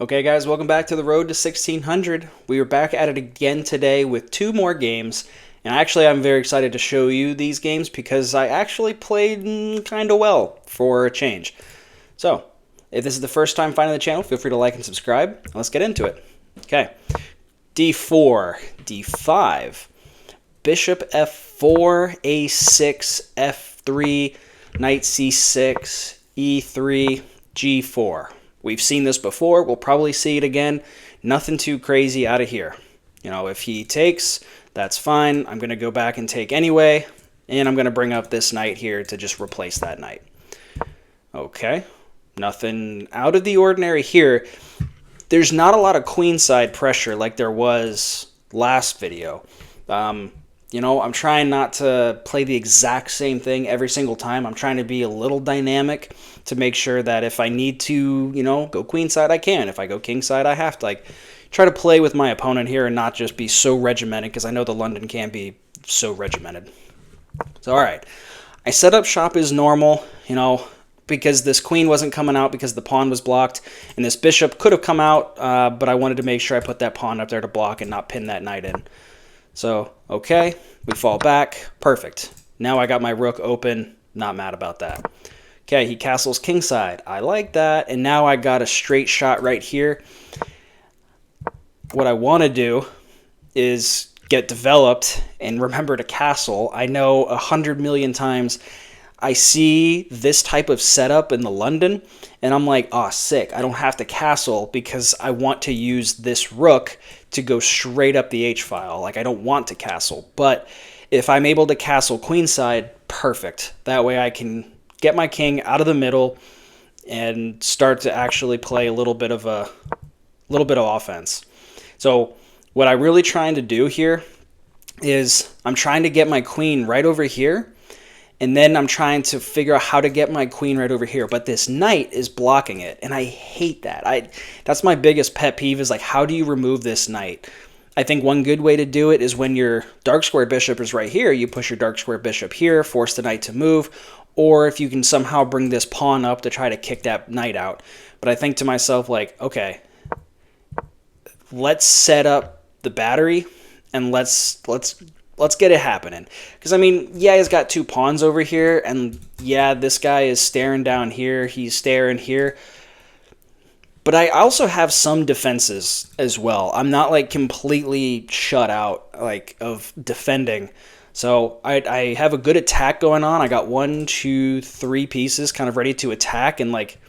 Okay guys, welcome back to the road to 1600. We are back at it again today with two more games. And actually I'm very excited to show you these games because I actually played kind of well for a change. So, if this is the first time finding the channel, feel free to like and subscribe. Let's get into it. Okay, d4, d5, bishop f4, a6, f3, knight c6, e3, g4. We've seen this before. We'll probably see it again. Nothing too crazy out of here. You know, if he takes, that's fine. I'm going to go back and take anyway. And I'm going to bring up this knight here to just replace that knight. Okay. Nothing out of the ordinary here. There's not a lot of queenside pressure like there was last video. You know, I'm trying not to play the exact same thing every single time. I'm trying to be a little dynamic to make sure that if I need to, you know, go queenside, I can. If I go kingside, I have to. Like, try to play with my opponent here and not just be so regimented, because I know the London can be so regimented. So, all right. I set up shop as normal, you know, because this queen wasn't coming out because the pawn was blocked, and this bishop could have come out, but I wanted to make sure I put that pawn up there to block and not pin that knight in. So, okay, we fall back. Perfect. Now I got my rook open. Not mad about that. Okay, he castles kingside. I like that. And now I got a straight shot right here. What I want to do is get developed and remember to castle. I know 100 million times I see this type of setup in the London, and I'm like, oh, sick. I don't have to castle because I want to use this rook to go straight up the h-file. Like, I don't want to castle. But if I'm able to castle queenside, perfect. That way I can get my king out of the middle and start to actually play a little bit of offense. So what I'm really trying to do here is I'm trying to get my queen right over here. And then I'm trying to figure out how to get my queen right over here. But this knight is blocking it, and I hate that. That's my biggest pet peeve, is like, how do you remove this knight? I think one good way to do it is when your dark square bishop is right here, you push your dark square bishop here, force the knight to move, or if you can somehow bring this pawn up to try to kick that knight out. But I think to myself, like, okay, let's set up the battery, and let's get it happening. Because, I mean, yeah, he's got two pawns over here, and yeah, this guy is staring down here, he's staring here. But I also have some defenses as well. I'm not, like, completely shut out, like, of defending. So I have a good attack going on. I got 1, 2, 3 pieces kind of ready to attack, and, like,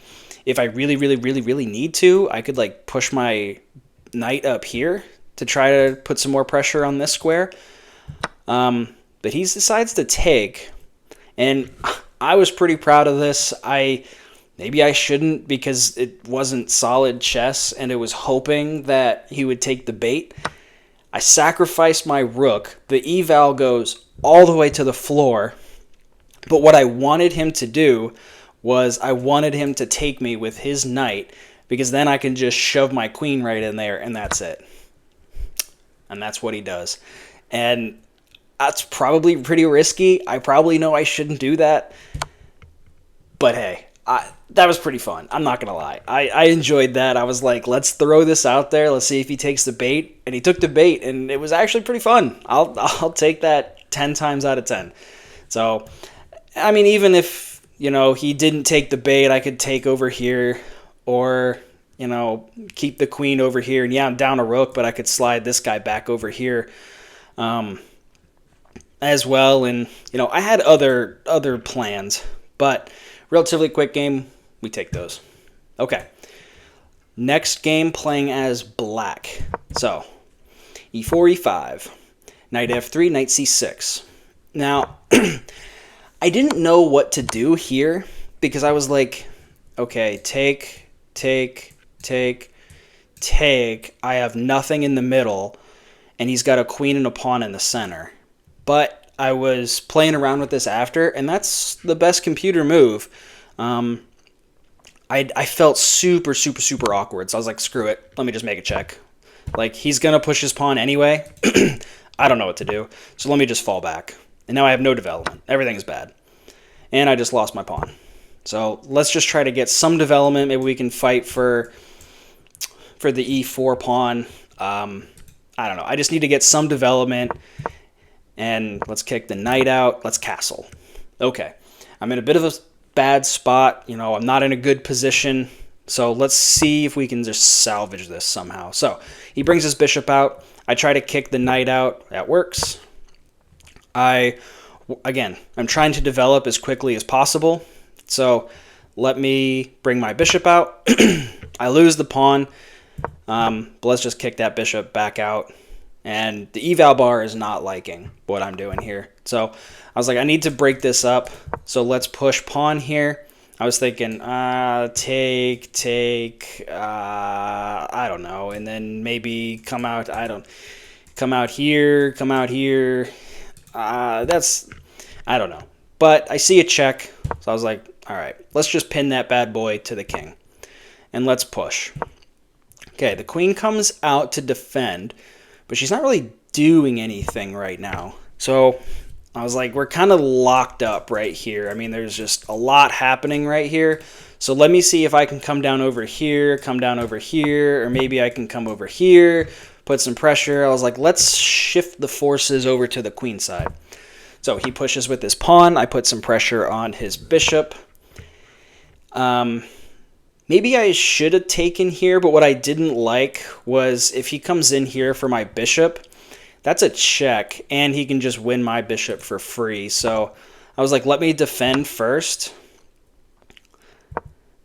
if I really, really, really, really need to, I could, like, push my knight up here to try to put some more pressure on this square. But he decides to take, and I was pretty proud of this. Maybe I shouldn't, because it wasn't solid chess, and it was hoping that he would take the bait. I sacrificed my rook. The eval goes all the way to the floor, but what I wanted him to do was I wanted him to take me with his knight, because then I can just shove my queen right in there, and that's it. And that's what he does. And that's probably pretty risky. I probably know I shouldn't do that. But hey, that was pretty fun. I'm not going to lie. I enjoyed that. I was like, let's throw this out there. Let's see if he takes the bait. And he took the bait, and it was actually pretty fun. I'll take that 10 times out of 10. So, I mean, even if, you know, he didn't take the bait, I could take over here, or, you know, keep the queen over here. And yeah, I'm down a rook, but I could slide this guy back over here as well. And, you know, I had other plans, but relatively quick game, we take those. Okay, next game, playing as black. So e4, e5, knight f3, knight c6. Now I didn't know what to do here, because I was like, okay, take. I have nothing in the middle, and he's got a queen and a pawn in the center. But I was playing around with this after, and that's the best computer move. I felt super awkward, so I was like, screw it, let me just make a check. Like, he's going to push his pawn anyway. I don't know what to do, so let me just fall back. And now I have no development. Everything's bad. And I just lost my pawn. So let's just try to get some development. Maybe we can fight for for the e4 pawn. I don't know. I just need to get some development. And let's kick the knight out. Let's castle. Okay. I'm in a bit of a bad spot. You know, I'm not in a good position. So let's see if we can just salvage this somehow. So he brings his bishop out. I try to kick the knight out. That works. Again, I'm trying to develop as quickly as possible. So let me bring my bishop out. I lose the pawn. But let's just kick that bishop back out. And the eval bar is not liking what I'm doing here. So I was like, I need to break this up. So let's push pawn here. I was thinking, take, I don't know. And then maybe come out here. I don't know. But I see a check. So I was like, all right, let's just pin that bad boy to the king. And let's push. Okay, the queen comes out to defend, but she's not really doing anything right now. So I was like, we're kind of locked up right here. I mean, there's just a lot happening right here. So let me see if I can come down over here, or maybe I can come over here, put some pressure. I was like, let's shift the forces over to the queen side. So he pushes with his pawn. I put some pressure on his bishop. Maybe I should have taken here, but what I didn't like was if he comes in here for my bishop, that's a check, and he can just win my bishop for free. So I was like, let me defend first.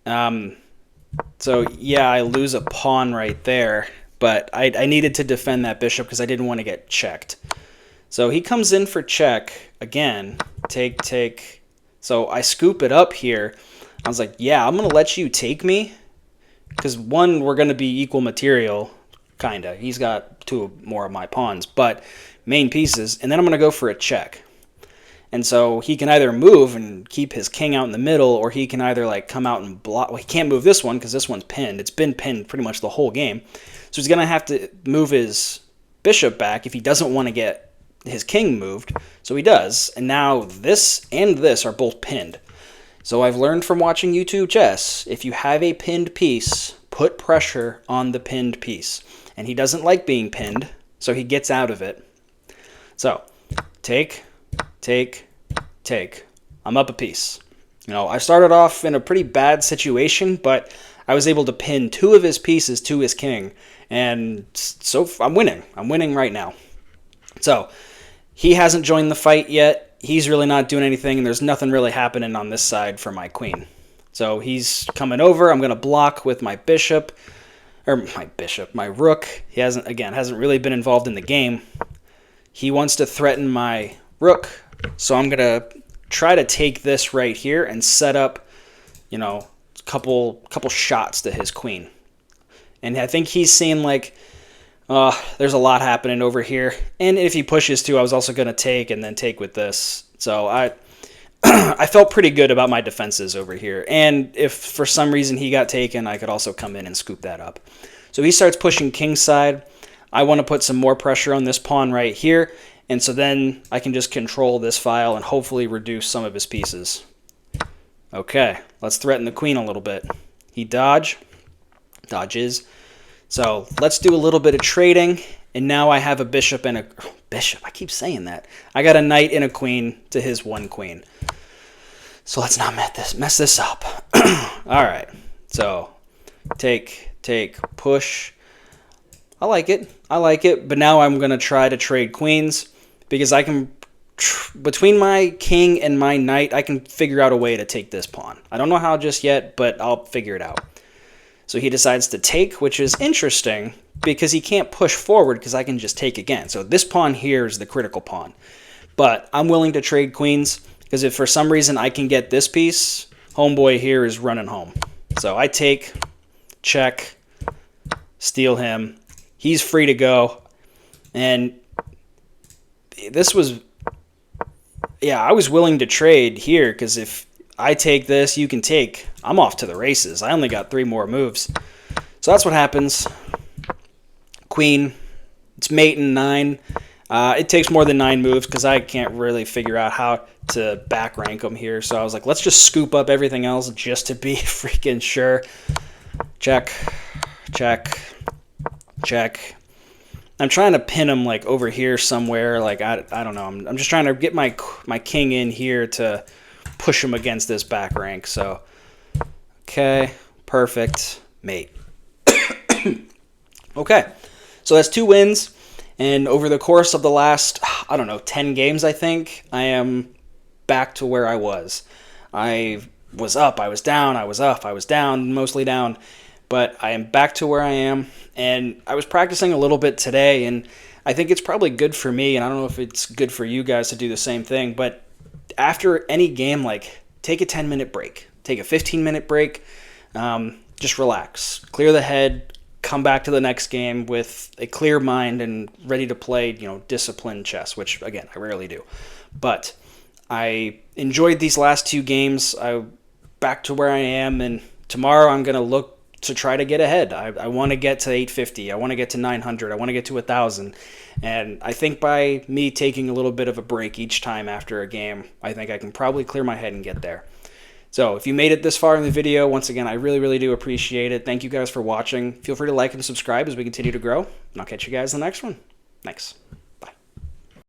So yeah, I lose a pawn right there, but I needed to defend that bishop because I didn't want to get checked. So he comes in for check again, take. So I scoop it up here. I was like, yeah, I'm going to let you take me because, one, we're going to be equal material, kind of. He's got two more of my pawns, but main pieces. And then I'm going to go for a check. And so he can either move and keep his king out in the middle, or he can either like come out and block. Well, he can't move this one because this one's pinned. It's been pinned pretty much the whole game. So he's going to have to move his bishop back if he doesn't want to get his king moved. So he does. And now this and this are both pinned. So I've learned from watching YouTube chess, if you have a pinned piece, put pressure on the pinned piece. And he doesn't like being pinned, so he gets out of it. So, take. I'm up a piece. You know, I started off in a pretty bad situation, but I was able to pin two of his pieces to his king. And so I'm winning. I'm winning right now. So, he hasn't joined the fight yet. He's really not doing anything, and there's nothing really happening on this side for my queen. So he's coming over. I'm going to block with my bishop, my rook. He hasn't really been involved in the game. He wants to threaten my rook, so I'm going to try to take this right here and set up, you know, a couple shots to his queen. And I think he's seeing like, there's a lot happening over here. And if he pushes too, I was also going to take and then take with this. So I felt pretty good about my defenses over here. And if for some reason he got taken, I could also come in and scoop that up. So he starts pushing kingside. I want to put some more pressure on this pawn right here. And so then I can just control this file and hopefully reduce some of his pieces. Okay, let's threaten the queen a little bit. He dodges. So let's do a little bit of trading, and now I have a bishop and a bishop. I keep saying that. I got a knight and a queen to his one queen. So let's not mess this up. All right. So take, push. I like it. But now I'm going to try to trade queens because I can, between my king and my knight, I can figure out a way to take this pawn. I don't know how just yet, but I'll figure it out. So he decides to take, which is interesting because he can't push forward because I can just take again. So this pawn here is the critical pawn. But I'm willing to trade queens because if for some reason I can get this piece, homeboy here is running home. So I take, check, steal him. He's free to go. And this was, yeah, I was willing to trade here because if I take this, you can take. I'm off to the races. I only got 3 more moves. So that's what happens. Queen. It's mate in 9. It takes more than 9 moves because I can't really figure out how to back rank them here. So I was like, let's just scoop up everything else just to be freaking sure. Check. check. I'm trying to pin him like over here somewhere. Like I don't know. I'm just trying to get my king in here to push him against this back rank. So okay, perfect, mate. Okay, so that's 2 wins, and over the course of the last, I don't know, 10 games, I think, I am back to where I was. I was up, I was down, I was up, I was down, mostly down, but I am back to where I am, and I was practicing a little bit today, and I think it's probably good for me, and I don't know if it's good for you guys to do the same thing, but after any game, like, take a 10-minute break, take a 15-minute break, just relax, clear the head, come back to the next game with a clear mind and ready to play, disciplined chess, which, again, I rarely do. But I enjoyed these last 2 games. I'm back to where I am, and tomorrow I'm going to look to try to get ahead. I want to get to 850. I want to get to 900. I want to get to 1,000. And I think by me taking a little bit of a break each time after a game, I think I can probably clear my head and get there. So if you made it this far in the video, once again, I really, really do appreciate it. Thank you guys for watching. Feel free to like and subscribe as we continue to grow, and I'll catch you guys in the next one. Thanks.